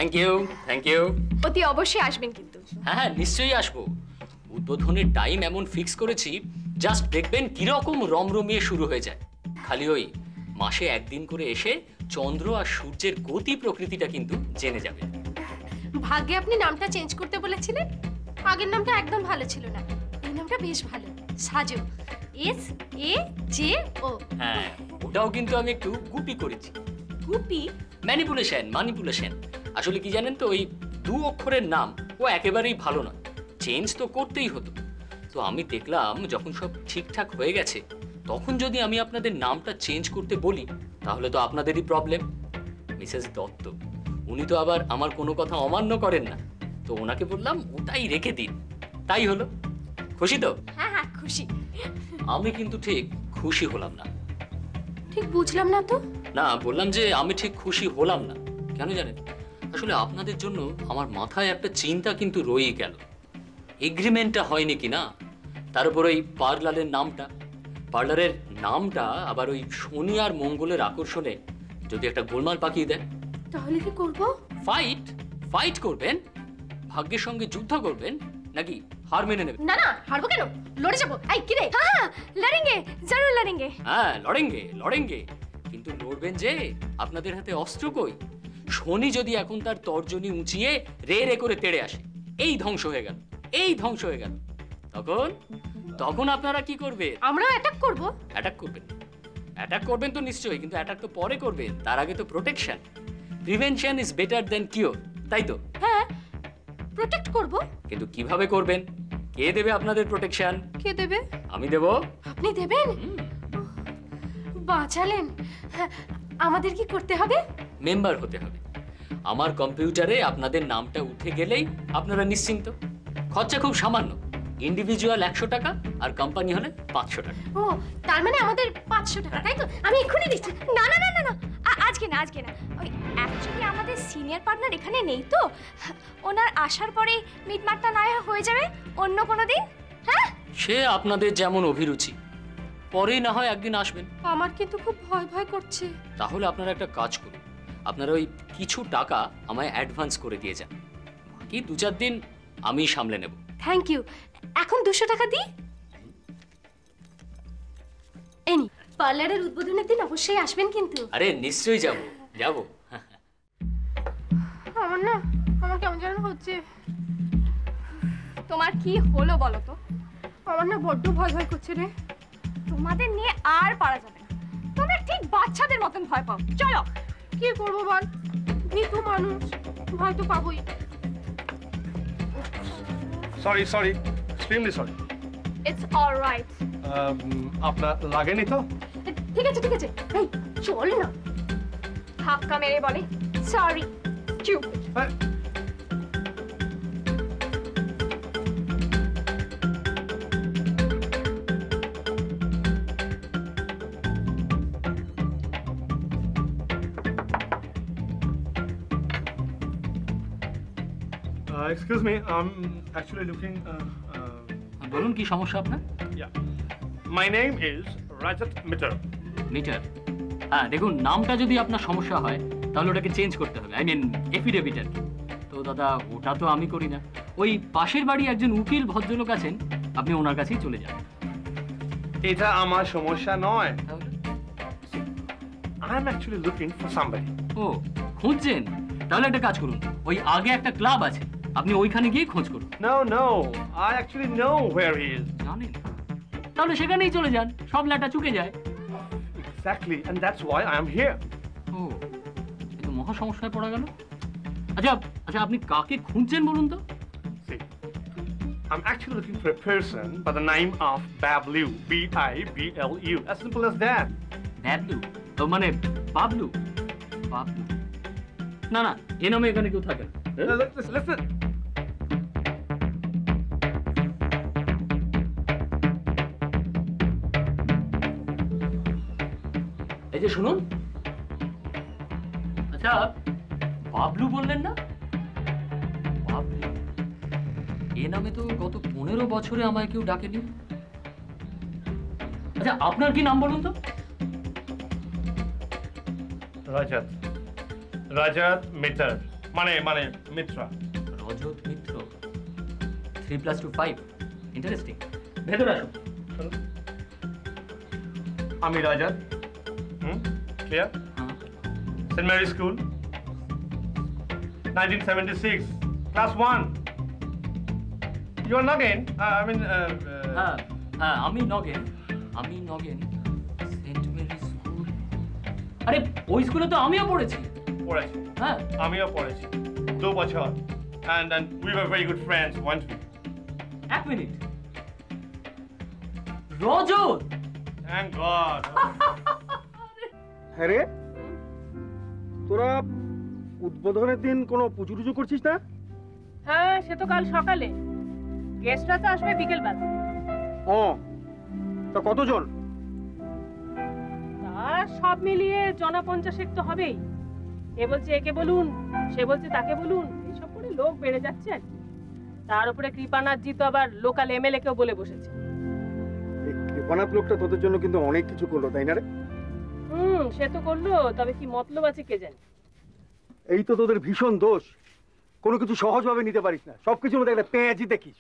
Thank you, thank you. অতি অবশ্যই আসবেন কিন্তু। হ্যাঁ, নিশ্চয়ই আসবো। উদ্বোধনের টাইম এমন ফিক্স করেছি, জাস্ট দেখবেন কিরকম রমরমিয়ে শুরু হয়ে যায়। খালি ওই মাসে একদিন করে এসে চন্দ্র আর সূর্যের গতি প্রকৃতিটা কিন্তু জেনে যাবে। ভাগ্যে আপনি নামটা চেঞ্জ করতে বলেছিলেন। আগের নামটা একদম ভালো ছিল না, এই নামটা বেশ ভালো, সাজু, SAJO। হ্যাঁ, ওটাও কিন্তু আমি একটু গুপি করেছি। গুপি? ম্যানিপুলেশন। আসলে কি জানেন তো, ওই 2 অক্ষরের নাম ও একেবারেই ভালো নয়, চেঞ্জ তো করতেই হতো। তো আমি দেখলাম যখন সব ঠিকঠাক হয়ে গেছে, তখন যদি আমি আপনাদের নামটা চেঞ্জ করতে বলি, তাহলে তো আপনাদেরই প্রবলেম। মিসেস দত্ত উনি তো আবার আমার কোনো কথা অমান্য করেন না, তো ওনাকে বললাম ওটাই রেখে দিন। তাই হলো। খুশি তো? হ্যাঁ হ্যাঁ খুশি। আমি কিন্তু ঠিক খুশি হলাম না। ঠিক বুঝলাম না তো। না, বললাম যে আমি ঠিক খুশি হলাম না। কেন জানেন? আসলে আপনাদের জন্য আমার মাথায় একটা চিন্তা কিন্তু রয়েই গেল। এগ্রিমেন্টটা হয়নি কি না, তার উপর ওই পার্লারের নামটা আবার ওই শনি আর মঙ্গলের আকর্ষণে যদি একটা গোলমাল পাকিয়ে দেয়, তাহলে কি করব? ফাইট করবেন? ভাগ্যের সঙ্গে যুদ্ধ করবেন নাকি হার মেনে নেবেন? না না, হারবো কেন, লড়ে যাবো। এই কি রে? হ্যাঁ লড়েঙ্গে, জরুর লড়েঙ্গে। হ্যাঁ লড়েঙ্গে, কিন্তু লড়বেন যে আপনাদের হাতে অস্ত্র কই? শনি যদি এখন তার তর্জনী উঁচিয়ে রে করে তেড়ে আসে, এই ধ্বংস হয়ে গেল, তখন আপনারা কি করবেন? আমরা অ্যাটাক করব। অ্যাটাক করবেন তো নিশ্চয়ই, কিন্তু অ্যাটাক তো পরে করবেন, তার আগে তো protection. Prevention is better then cure, তাই তো? হ্যাঁ, প্রোটেক্ট করব। কিন্তু কিভাবে করবেন? কে দেবে আপনাদের প্রোটেকশন? কে দেবে? আমি দেব। আপনি দেবেন? বাঁচালেন। আমাদের কি করতে হবে? মেম্বার হতে হবে। আমার কম্পিউটারে আপনাদের নামটা উঠে গেলেই আপনারা নিশ্চিন্ত। খরচা খুব সামান্য, ইন্ডিভিজুয়াল 100 টাকা আর কোম্পানি হলে 500 টাকা। ও, তার মানে আমাদের 500 টাকা, তাই তো? আমি এক্ষুনি দিচ্ছি। না না না না না, আজকে না। ওই অ্যাকচুয়ালি আমাদের সিনিয়র পার্টনার এখানে নেই তো, ওনার আসার পরে মিটমাটটা না হয়ে যাবে অন্য কোনো দিন। হ্যাঁ, সে আপনাদের যেমন অভিরুচি, পরে না হয় একদিন আসবেন। আমার কিন্তু খুব ভয় করছে। তাহলে আপনারা একটা কাজ করুন, আপনারা ওই কিছু টাকা আমায় অ্যাডভান্স করে দিয়ে যান, বাকি 2-4 দিন আমি সামলে নেব। Thank you. এখন 200 টাকা দিই। এনি, পার্লারের উদ্বোধনের দিন অবশ্যই আসবেন কিন্তু। আরে নিশ্চয়ই যাব। আমার কেমন যেন হচ্ছে। তোমার কি হলো বলো তো? আমার না বড্ড ভয় করছে রে। তোমাদের নিয়ে আর পারা যাবে না, তোমরা ঠিক বাচ্চাদের মতন ভয় পাও। চলো। কি করবো বল, ভীতু মানুষ, ভয় তো পাবোই। Sorry, extremely sorry. It's all right. আপনার লাগেনি তো? ঠিক আছে। এই চল না, ধাক্কা মেরে বলে সরি। চুপ। Excuse me, I'm actually looking. বলুন কি সমস্যা আপনার? Yeah, my name is Rajat Mitter. Mitter? হ্যাঁ, দেখুন নামটা যদি আপনার সমস্যা হয় তাহলে ওটাকে চেঞ্জ করতে হবে, আই মিন এফিডেভিট আর কি। তো দাদা ওটা তো আমি করি না, ওই পাশের বাড়ি একজন উকিল ভদ্রলোক আছেন, আপনি ওনার কাছেই চলে যান। এটা আমার সমস্যা নয়। I'm actually looking for somebody. ও, খুঁজছেন? তাহলে একটা কাজ করুন, ওই আগে একটা ক্লাব আছে, আপনি ওইখানে গিয়ে খোঁজ করুন। No, I actually know where he is. জানেন? তাহলে সেখানেই চলে যান, সব ল্যাটা চুকে যায়। Exactly, and that's why I am here. ও, এ তো মহা সমস্যায় পড়া গেল। আচ্ছা আপনি কাকে খুঁজছেন বলুন তো? See, I'm actually looking for a person by the name of Bablu. Biblu. As simple as that. ব্যাবলু? তো মানে বাবলু? না, এ নামে এখানে কেউ থাকে না। Listen. এই যে শুনুন, আচ্ছা বাবলু বললেন না? বাবলু, এ নামে তো গত 15 বছরে আমায় কেউ ডাকেনি। আচ্ছা আপনার কি নাম বলুন তো? Rajat Mitter. মানে মিত্রা। রজত মিত্র, 3 + 2 5, ইন্টারেস্টিং। ভেতরে আসুন। আমি Rajat. Clear? Saint Mary school, 1976, class 1. You are Nagin? হ্যাঁ হ্যাঁ, আমি নগেন, সেন্ট মেরি স্কুল। আরে ওই স্কুলে তো আমিও পড়েছি। পড়েছি। হ্যাঁ, আমিও পড়েছি 2 বছর। And we were very good friends, weren't we? এক মিনিট, রজত! Thank God. হ্যাঁ রে, তোরা উদ্বোধনের দিন কোনো পুজো টুজো করছিস না? হ্যাঁ, সে তো কাল সকালে। গেস্টরা তো আসবে বিকেলবেলা। ও, তা কতজন? তা সব মিলিয়ে জনা 50 তো হবেই। এ বলছে একে বলুন, সে বলছে তাকে বলুন, এইসব করে লোক বেড়ে যাচ্ছে আর কি। তার উপরে কৃপানাথজি তো আবার লোকাল এমএলএ কেও বলে বসেছে। এই কৃপানাথ লোকটা তোদের জন্য কিন্তু অনেক কিছু করলো, তাই না রে? সে তো করলো, তবে কি মতলব আছে কে জানে। এই তো তোদের ভীষণ দোষ, কোনো কিছু সহজভাবে নিতে পারিস না, সবকিছুর মধ্যে একটা পেঁয়াজি দেখিস।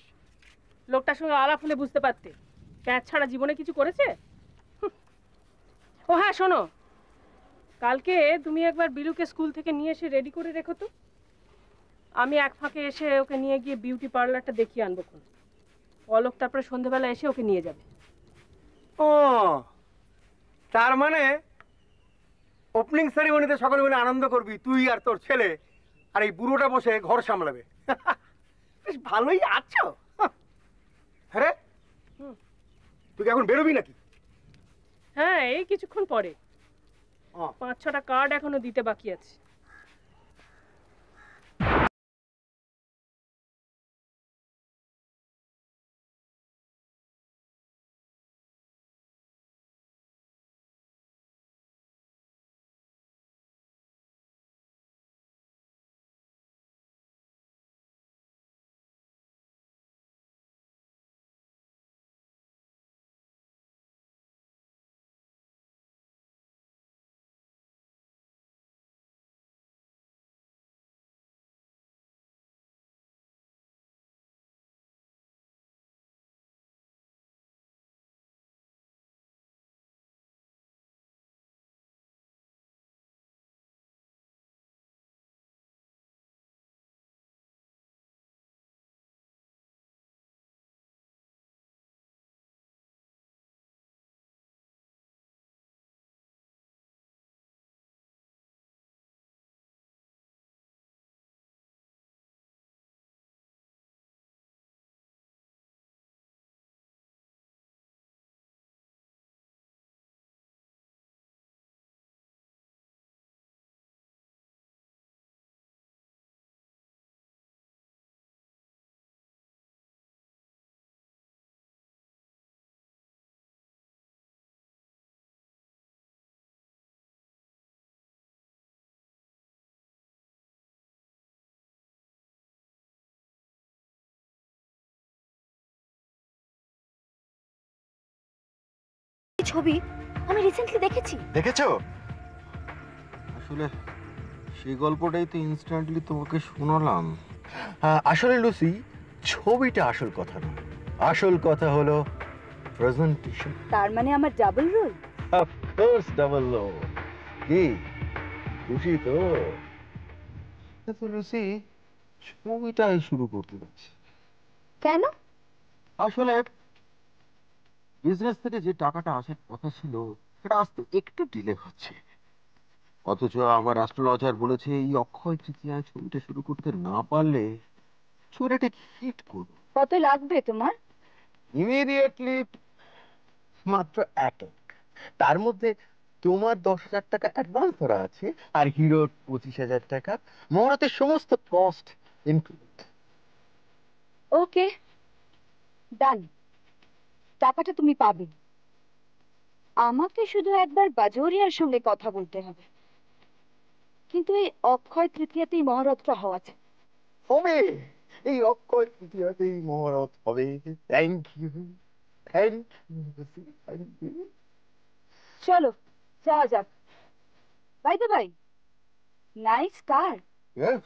লোকটার সঙ্গে আলাপ হলে বুঝতে পারতে প্যাঁচ ছাড়া জীবনে কিছু করেছে। ও হ্যাঁ, শোনো, কালকে তুমি একবার বিলুকে স্কুল থেকে নিয়ে এসে রেডি করে রেখো তো। আমি এক ফাঁকে এসে ওকে নিয়ে গিয়ে বিউটি পার্লারটা দেখিয়ে আনবো। অলোক তারপরে সন্ধ্যেবেলা এসে ওকে নিয়ে যাবে। ও, তার মানে ওপেনিং সেরিমনিতে সকলে মিলে আনন্দ করবি তুই আর তোর ছেলে, আর এই বুড়োটা বসে ঘর সামলাবে। বেশ ভালোই আছো। হ্যাঁ রে, তুই কি এখন বেরোবি নাকি? হ্যাঁ, এই কিছুক্ষণ পরে। ও, 5-6টা কার্ড এখনো দিতে বাকি আছে। ছবি আমি রিসেন্টলি দেখেছি। দেখেছো? আসলে সেই গল্পটাই তো ইনস্ট্যান্টলি তোমাকে শোনালাম। আসলে লুসি, ছবিটা আসল কথা না, আসল কথা হলো প্রেজেন্টেশন। তার মানে আমার double role? Of course double role. কি খুশি তো? তো লুসি, ছবিটাই শুরু করতে যাচ্ছি। কেন? আসলে বিজনেস থেকে যে টাকাটা আসার কথা ছিল সেটা আসতে একটু ডিলে হচ্ছে, অথচ আমার অ্যাস্ট্রোলজার বলেছে এই অক্ষয় তৃতীয়ায় ছবিটা শুরু করতে না পারলে ছবিটা হিট করবে। কত লাগবে তোমার? ইমিডিয়েটলি মাত্র 1 লাখ। তার মধ্যে তোমার 10,000 টাকা অ্যাডভান্স করা আছে, আর হিরোর 25,000 টাকা, মহরতের সমস্ত কস্ট ইনক্লুড। ওকে, ডান। টাকাটা তুমি পাবে, আমাকে শুধু একবার বাজোরিয়ার সঙ্গে কথা বলতে হবে। কিন্তু এই অক্ষয় তৃতীয়াতেই মহরতটা হওয়া চাই। হবে, এই অক্ষয় তৃতীয়াতেই মহরত হবে। Thank you, thank you, thank you. চলো যাওয়া যাক। By the by, nice car. Yes,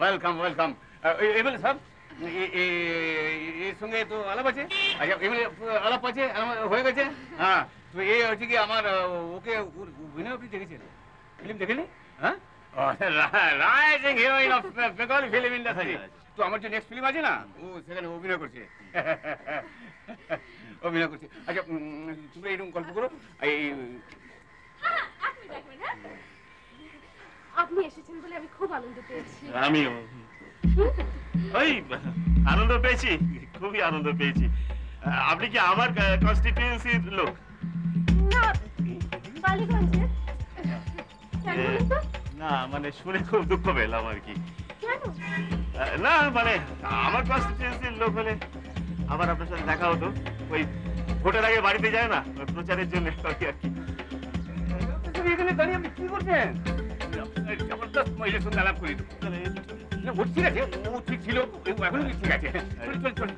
welcome welcome. MLA সাহেব এর সঙ্গে তো আলাপ আছে? আচ্ছা এমএলএ আলাপ আছে হয়ে গেছে। হ্যাঁ তো এ হচ্ছে কি আমার ওকে অভিনয় আপনি দেখেছেন? ফিল্ম দেখেনি? হ্যাঁ rising heroine of Bengali film industry. তো আমার যে নেক্সট ফিল্ম আছে না ও সেখানে অভিনয় করছে। অভিনয় করছে। আচ্ছা তুমি এরকম গল্প করো। আপনি এসেছেন বলে আমি খুব আনন্দ পেয়েছি। আমিও ওই আনন্দ পেয়েছি, খুবই আনন্দ পেয়েছি। আপনি কি আমার কনস্টিটিউয়েন্সির লোক? না, বালিগঞ্জে। কেন বলুন তো? না মানে শুনে খুব দুঃখ পেলাম আর কি। কেন? না মানে আমার কনস্টিটিউয়েন্সির লোক হলে আবার আপনার সাথে দেখা হতো। ওই ভোটের আগে বাড়িতে যায় না প্রচারের জন্য আর কি। এখানে দাঁড়িয়ে আপনি কি করছেন? জবরদস্ত মহিলার সঙ্গে আলাপ করি তো। ও ঠিক আছে, ও ঠিক ছিল, এখনো ঠিক আছে। চল চল চল।